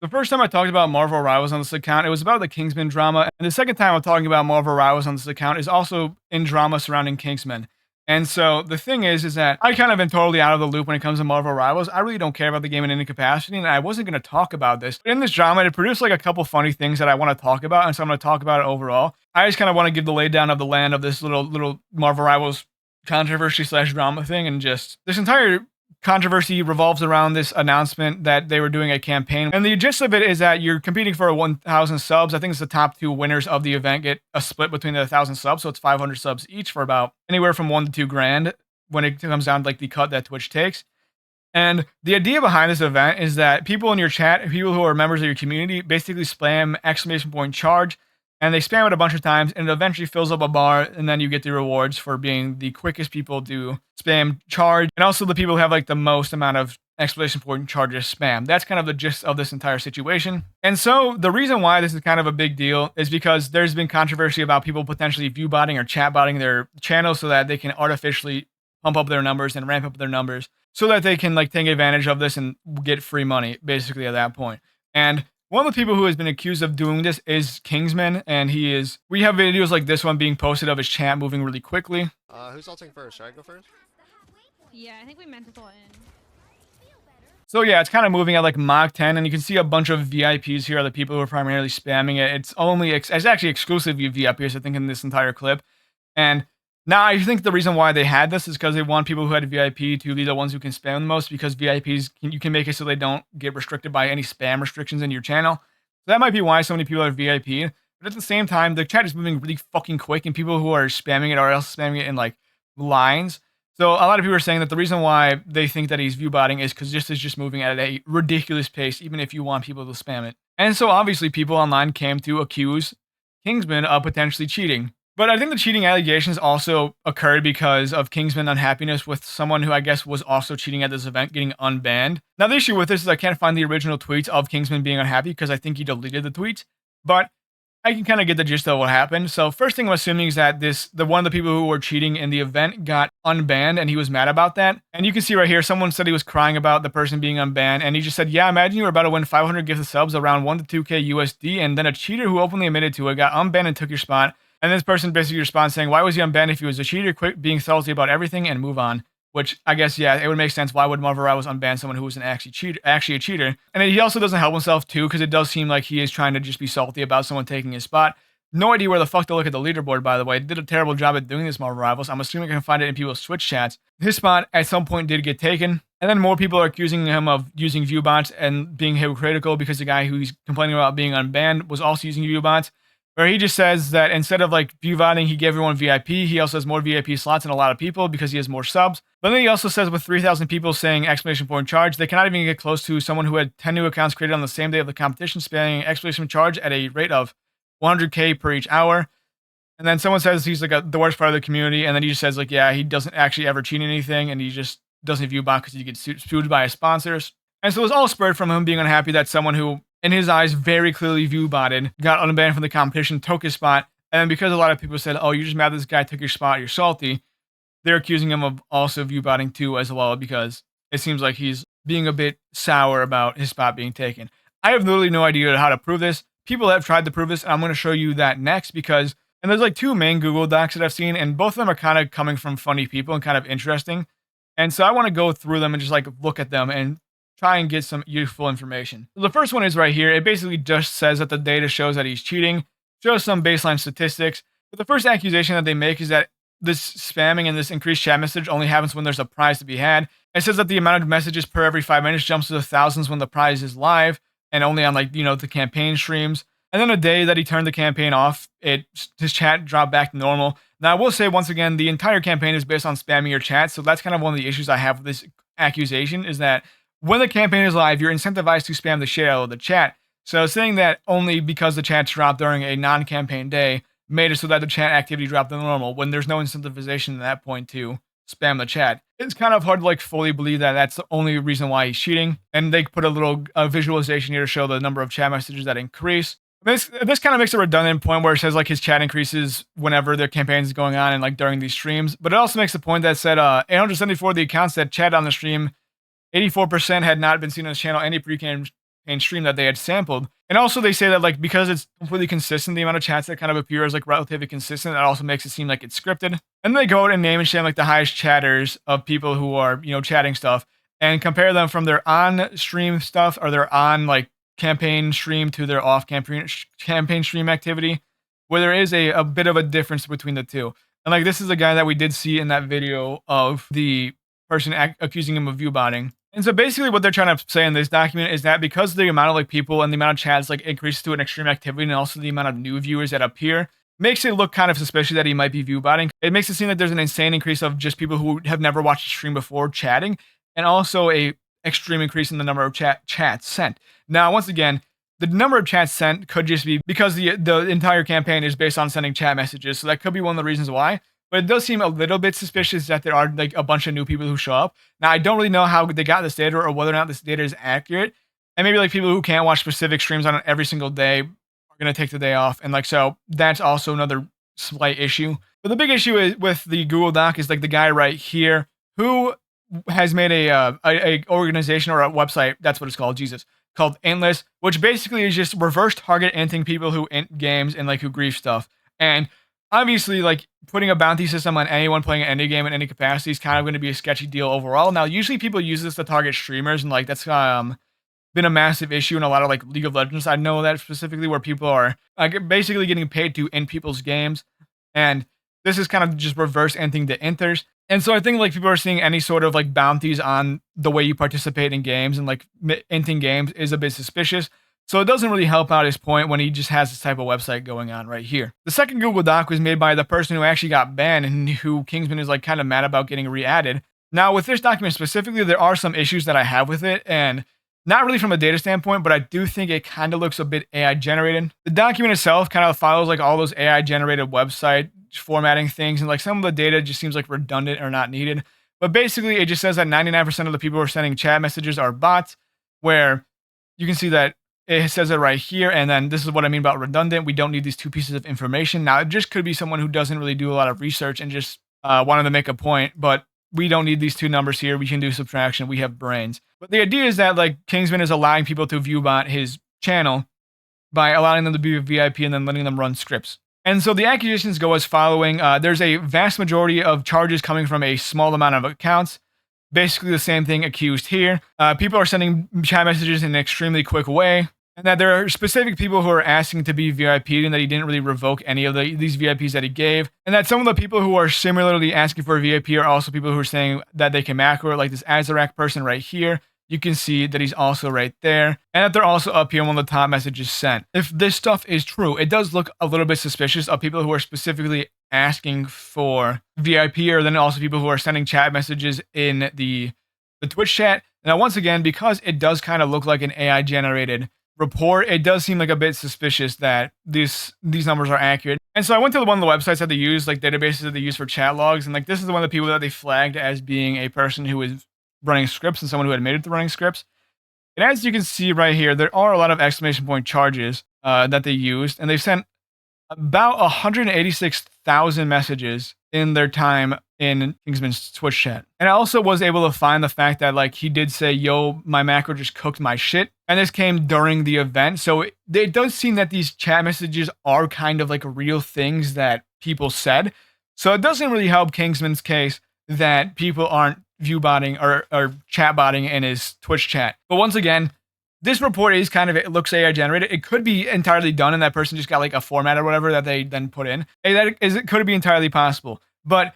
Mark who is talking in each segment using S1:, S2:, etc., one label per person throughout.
S1: The first time I talked about Marvel Rivals on this account, it was about the Kingsman drama, and the second time I'm talking about Marvel Rivals on this account is also in drama surrounding Kingsman. And so the thing is that I kind of been totally out of the loop when it comes to Marvel Rivals. I really don't care about the game in any capacity, and I wasn't going to talk about this. But in this drama, it produced like a couple funny things that I want to talk about, and so I'm going to talk about it overall. I just kind of want to give the laydown of the land of this little Marvel Rivals controversy slash drama thing, and just this entire controversy revolves around this announcement that they were doing a campaign. And the gist of it is that you're competing for 1,000 subs. I think it's the top two winners of the event get a split between the 1,000 subs. So it's 500 subs each for about anywhere from 1 to 2 grand when it comes down to like the cut that Twitch takes. And the idea behind this event is that people in your chat, people who are members of your community, basically spam exclamation point charge, and they spam it a bunch of times, and it eventually fills up a bar, and then you get the rewards for being the quickest people to spam charge, and also the people who have like the most amount of exclamation point charges spam. That's kind of the gist of this entire situation. And so the reason why this is kind of a big deal is because there's been controversy about people potentially view botting or chat botting their channels so that they can artificially pump up their numbers and ramp up their numbers so that they can like take advantage of this and get free money basically at that point. And one of the people who has been accused of doing this is Kingsman, and we have videos like this one being posted of his chat moving really quickly.
S2: Who's ulting first? Should I go first?
S3: Yeah, I think we meant to pull in.
S1: So yeah, it's kind of moving at like Mach 10, and you can see a bunch of VIPs here are the people who are primarily spamming it. It's actually exclusively VIPs, I think, in this entire clip. And now I think the reason why they had this is because they want people who had VIP to be the ones who can spam the most, because VIPs, you can make it so they don't get restricted by any spam restrictions in your channel. So that might be why so many people are VIP. But at the same time, the chat is moving really fucking quick, and people who are spamming it are also spamming it in like lines. So a lot of people are saying that the reason why they think that he's viewbotting is because this is just moving at a ridiculous pace, even if you want people to spam it. And so obviously people online came to accuse Kingsman of potentially cheating. But I think the cheating allegations also occurred because of Kingsman unhappiness with someone who I guess was also cheating at this event getting unbanned. Now the issue with this is I can't find the original tweets of Kingsman being unhappy because I think he deleted the tweets. But I can kind of get the gist of what happened. So first thing I'm assuming is that the one of the people who were cheating in the event got unbanned, and he was mad about that. And you can see right here, someone said he was crying about the person being unbanned, and he just said, yeah, imagine you were about to win 500 gifted subs around 1 to 2K USD, and then a cheater who openly admitted to it got unbanned and took your spot. And this person basically responds saying, why was he unbanned if he was a cheater? Quit being salty about everything and move on. Which I guess, yeah, it would make sense. Why would Marvel Rivals unban someone who was actually a cheater? And he also doesn't help himself too, because it does seem like he is trying to just be salty about someone taking his spot. No idea where the fuck to look at the leaderboard, by the way. Did a terrible job at doing this, Marvel Rivals. I'm assuming I can find it in people's Twitch chats. His spot at some point did get taken. And then more people are accusing him of using viewbots and being hypocritical because the guy who's complaining about being unbanned was also using viewbots. Where he just says that instead of like viewbotting, he gave everyone VIP. He also has more VIP slots than a lot of people because he has more subs. But then he also says with 3,000 people saying exclamation point charge, they cannot even get close to someone who had 10 new accounts created on the same day of the competition, spamming exclamation charge at a rate of 100K per each hour. And then someone says he's like the worst part of the community. And then he just says like, yeah, he doesn't actually ever cheat anything. And he just doesn't viewbot because he gets sued by his sponsors. And so it was all spurred from him being unhappy that someone who, in his eyes, very clearly viewbotted, got unbanned from the competition, took his spot. And because a lot of people said, oh, you're just mad that this guy took your spot, you're salty, they're accusing him of also viewbotting too as well, because it seems like he's being a bit sour about his spot being taken. I have literally no idea how to prove this. People have tried to prove this, and I'm going to show you that next because, and there's like 2 main Google Docs that I've seen, and both of them are kind of coming from funny people and kind of interesting. And so I want to go through them and just like look at them and try and get some useful information. So the first one is right here. It basically just says that the data shows that he's cheating, shows some baseline statistics. But the first accusation that they make is that this spamming and this increased chat message only happens when there's a prize to be had. It says that the amount of messages per every 5 minutes jumps to the thousands when the prize is live and only on like, the campaign streams. And then a day that he turned the campaign off, his chat dropped back to normal. Now I will say once again, the entire campaign is based on spamming your chat. So that's kind of one of the issues I have with this accusation is that when the campaign is live, you're incentivized to spam the shit out of the chat. So saying that only because the chat dropped during a non-campaign day made it so that the chat activity dropped to normal when there's no incentivization at that point to spam the chat. It's kind of hard to like fully believe that that's the only reason why he's cheating. And they put a little visualization here to show the number of chat messages that increase. This kind of makes a redundant point where it says like his chat increases whenever their campaign is going on and like during these streams. But it also makes the point that said 874 of the accounts that chat on the stream, 84% had not been seen on his channel any pre-game campaign stream that they had sampled. And also they say that like because it's completely consistent, the amount of chats that kind of appear as like relatively consistent, that also makes it seem like it's scripted. And they go out and name and shame like the highest chatters of people who are, chatting stuff and compare them from their on stream stuff or their on like campaign stream to their off campaign stream activity, where there is a bit of a difference between the two. And like this is a guy that we did see in that video of the person accusing him of view botting. And so basically what they're trying to say in this document is that because the amount of like people and the amount of chats like increases to an extreme activity and also the amount of new viewers that appear makes it look kind of suspicious that he might be view botting. It makes it seem like there's an insane increase of just people who have never watched a stream before chatting, and also a extreme increase in the number of chats sent. Now, once again, the number of chats sent could just be because the entire campaign is based on sending chat messages, so that could be one of the reasons why. But it does seem a little bit suspicious that there are like a bunch of new people who show up. Now, I don't really know how they got this data or whether or not this data is accurate. And maybe like people who can't watch specific streams on it every single day are going to take the day off. And like, so that's also another slight issue. But the big issue is with the Google Doc is like the guy right here who has made a organization or a website, that's what it's called, Jesus, called Intless, which basically is just reverse target inting people who int games and like who grief stuff. And obviously, like putting a bounty system on anyone playing any game in any capacity is kind of going to be a sketchy deal overall. Now, usually people use this to target streamers, and like that's been a massive issue in a lot of like League of Legends. I know that specifically where people are basically getting paid to int people's games, and this is kind of just reverse inting the inters. And so I think like people are seeing any sort of like bounties on the way you participate in games and like inting games is a bit suspicious. So it doesn't really help out his point when he just has this type of website going on right here. The second Google Doc was made by the person who actually got banned and who Kingsman is like kind of mad about getting re-added. Now with this document specifically, there are some issues that I have with it, and not really from a data standpoint, but I do think it kind of looks a bit AI generated. The document itself kind of follows like all those AI generated website formatting things, and like some of the data just seems like redundant or not needed. But basically it just says that 99% of the people who are sending chat messages are bots, where you can see that it says it right here, and then this is what I mean about redundant. We don't need these two pieces of information. Now, it just could be someone who doesn't really do a lot of research and just wanted to make a point, but we don't need these two numbers here. We can do subtraction. We have brains. But the idea is that like Kingsman is allowing people to view bot his channel by allowing them to be a VIP and then letting them run scripts. And so the accusations go as following. There's a vast majority of charges coming from a small amount of accounts. Basically the same thing accused here. People are sending chat messages in an extremely quick way, and that there are specific people who are asking to be VIP'd and that he didn't really revoke any of these VIPs that he gave. And that some of the people who are similarly asking for a VIP are also people who are saying that they can macro, like this Azarak person right here. You can see that he's also right there, and that they're also up here in one of the top messages sent. If this stuff is true, it does look a little bit suspicious of people who are specifically asking for VIP, or then also people who are sending chat messages in the Twitch chat. Now, once again, because it does kind of look like an AI generated report, it does seem like a bit suspicious that these numbers are accurate. And so I went to one of the websites that they use, like databases that they use for chat logs, and like this is one of the people that they flagged as being a person who is running scripts and someone who admitted to running scripts. And as you can see right here, there are a lot of exclamation point charges that they used, and they've sent about 186,000 messages in their time in Kingsman's Twitch chat. And I also was able to find the fact that like he did say, yo, my macro just cooked my shit. And this came during the event. So it does seem that these chat messages are kind of like real things that people said. So it doesn't really help Kingsman's case that people aren't view botting or chat botting in his Twitch chat. But once again, this report is kind of, it looks AI generated. It could be entirely done and that person just got like a format or whatever that they then put in. It could be entirely possible. But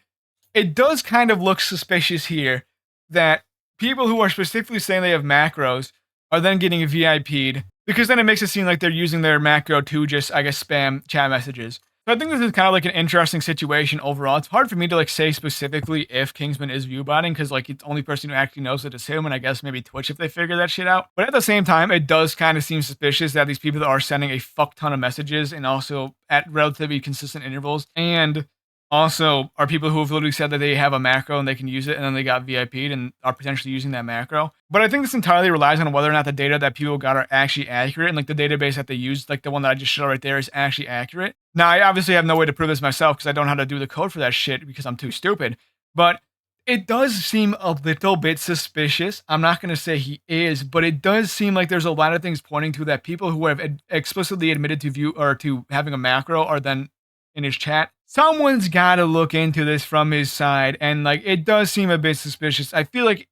S1: it does kind of look suspicious here that people who are specifically saying they have macros are then getting VIP'd, because then it makes it seem like they're using their macro to just, I guess, spam chat messages. So I think this is kind of like an interesting situation overall. It's hard for me to like say specifically if Kingsman is view botting, because like the only person who actually knows it is him, and I guess maybe Twitch if they figure that shit out. But at the same time, it does kind of seem suspicious that these people are sending a fuck ton of messages and also at relatively consistent intervals, and also are people who have literally said that they have a macro and they can use it, and then they got VIP'd and are potentially using that macro. But I think this entirely relies on whether or not the data that people got are actually accurate, and like the database that they used, like the one that I just showed right there, is actually accurate. Now, I obviously have no way to prove this myself because I don't know how to do the code for that shit because I'm too stupid. But it does seem a little bit suspicious. I'm not going to say he is, but it does seem like there's a lot of things pointing to that people who have explicitly admitted to view or to having a macro are then in his chat. Someone's got to look into this from his side, and like it does seem a bit suspicious. I feel like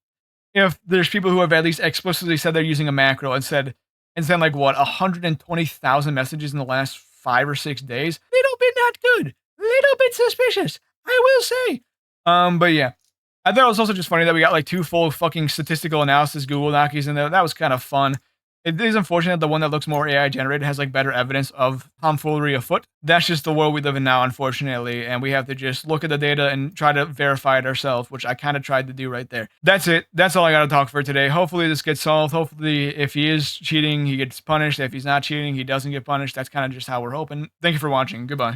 S1: if there's people who have at least explicitly said they're using a macro and sent like what 120,000 messages in the last 5 or 6 days, little bit not good, little bit suspicious, I will say. But yeah, I thought it was also just funny that we got like 2 full fucking statistical analysis Google Knockies in there. That was kind of fun. It is unfortunate the one that looks more AI generated has like better evidence of tomfoolery afoot. That's just the world we live in now, unfortunately, and we have to just look at the data and try to verify it ourselves, which I kind of tried to do right there. That's it. That's all I got to talk for today. Hopefully this gets solved. Hopefully if he is cheating, he gets punished. If he's not cheating, he doesn't get punished. That's kind of just how we're hoping. Thank you for watching. Goodbye.